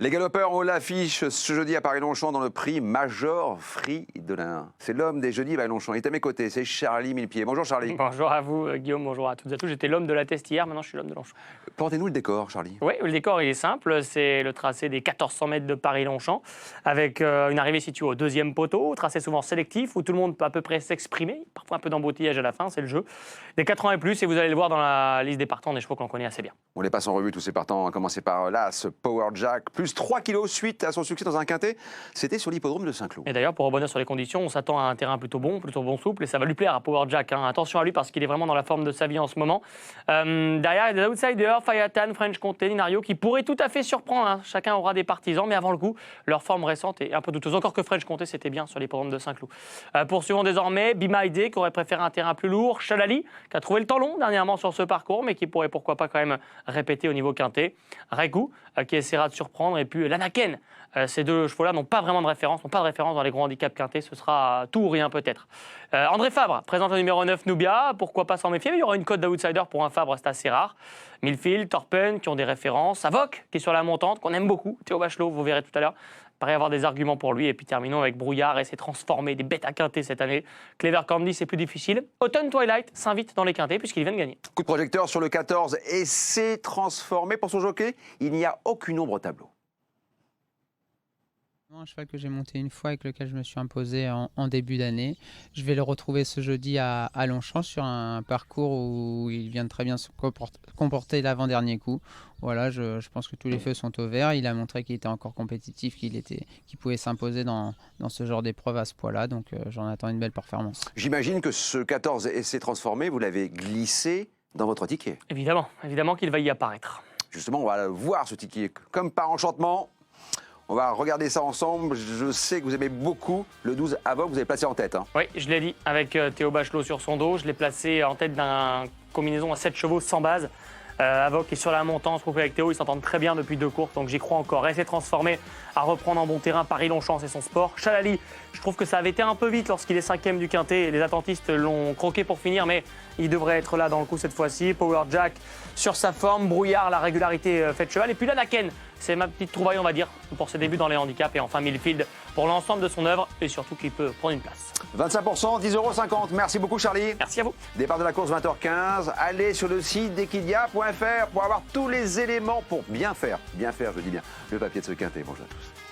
Les galopeurs ont l'affiche ce jeudi à Paris-Longchamp dans le prix Major Fridolin. C'est l'homme des jeudis Paris-Longchamp. Il est à mes côtés, c'est Charlie Millepied. Bonjour Charlie. Bonjour à vous Guillaume, bonjour à toutes et à tous. J'étais l'homme de la Teste hier, maintenant je suis l'homme de Longchamp. Portez-nous le décor Charlie. Oui, le décor il est simple, c'est le tracé des 1400 mètres de Paris-Longchamp avec une arrivée située au deuxième poteau, tracé souvent sélectif où tout le monde peut à peu près s'exprimer, parfois un peu d'embouteillage à la fin, c'est le jeu. Des 4 ans et plus et vous allez le voir dans la liste des partants, des chevaux que l'on connaît assez bien. On les passe en revue tous ces partants, à commencer par l'As Power Jack, plus 3 kilos suite à son succès dans un quintet. C'était sur l'hippodrome de Saint-Cloud. Et d'ailleurs, pour rebondir sur les conditions, on s'attend à un terrain plutôt bon souple, et ça va lui plaire à Power Jack. Hein. Attention à lui parce qu'il est vraiment dans la forme de sa vie en ce moment. Derrière, il y a des outsiders, Fayatan, French Comté, Linario, qui pourraient tout à fait surprendre. Hein. Chacun aura des partisans, mais avant le coup, leur forme récente est un peu douteuse. Encore que French Comté, c'était bien sur l'hippodrome de Saint-Cloud. Poursuivons désormais Bimaïdé, qui aurait préféré un terrain plus lourd, Chalali, qui a trouvé le temps long dernièrement sur ce parcours, mais qui pourrait pourquoi pas quand même répéter au niveau quintet. Rekou, qui essaiera de surprendre, et puis Lanaken. Ces deux chevaux-là n'ont pas vraiment de référence, dans les gros handicaps quintés, ce sera tout ou rien peut-être. André Fabre présente le numéro 9 Nubia, pourquoi pas s'en méfier, mais il y aura une cote d'outsider pour un Fabre, c'est assez rare. Millfield, Torpen qui ont des références, Avoc qui est sur la montante, qu'on aime beaucoup, Théo Bachelot, vous verrez tout à l'heure, paraît avoir des arguments pour lui, et puis terminons avec Brouillard et s'est transformé, des bêtes à quintés cette année. Clever Candy, c'est plus difficile. Autumn Twilight s'invite dans les quintés puisqu'il vient de gagner. Coup de projecteur sur le 14 et s'est transformé pour son jockey. Il n'y a aucune ombre au tableau. Un cheval que j'ai monté une fois avec lequel je me suis imposé en début d'année. Je vais le retrouver ce jeudi à Longchamp sur un parcours où il vient de très bien se comporter l'avant-dernier coup. Voilà, je pense que tous les feux sont au vert. Il a montré qu'il était encore compétitif, qu'il pouvait s'imposer dans ce genre d'épreuve à ce poids-là. Donc j'en attends une belle performance. J'imagine que ce 14 et s'est transformé, vous l'avez glissé dans votre ticket. Évidemment qu'il va y apparaître. Justement, on va voir ce ticket comme par enchantement. On va regarder ça ensemble. Je sais que vous aimez beaucoup le 12 Avoc, vous avez placé en tête. Hein. Oui, je l'ai dit, avec Théo Bachelot sur son dos. Je l'ai placé en tête d'un combinaison à 7 chevaux sans base. Avoc est sur la montante, se trouve avec Théo, ils s'entendent très bien depuis 2 courses, donc j'y crois encore. Elle s'est transformée à reprendre en bon terrain. Paris-Longchamp, c'est son sport. Chalali, je trouve que ça avait été un peu vite lorsqu'il est 5e du quintet. Les attentistes l'ont croqué pour finir, mais il devrait être là dans le coup cette fois-ci. Power Jack sur sa forme, Brouillard, la régularité fait de cheval. Et puis Lanaken, c'est ma petite trouvaille, on va dire, pour ses débuts dans les handicaps. Et enfin Millfield pour l'ensemble de son œuvre et surtout qu'il peut prendre une place. 25%, 10,50 €. Merci beaucoup Charlie. Merci à vous. Départ de la course 20h15. Allez sur le site d'Equidia.fr pour avoir tous les éléments pour bien faire, je dis bien, le papier de ce quintet. Bonjour à tous.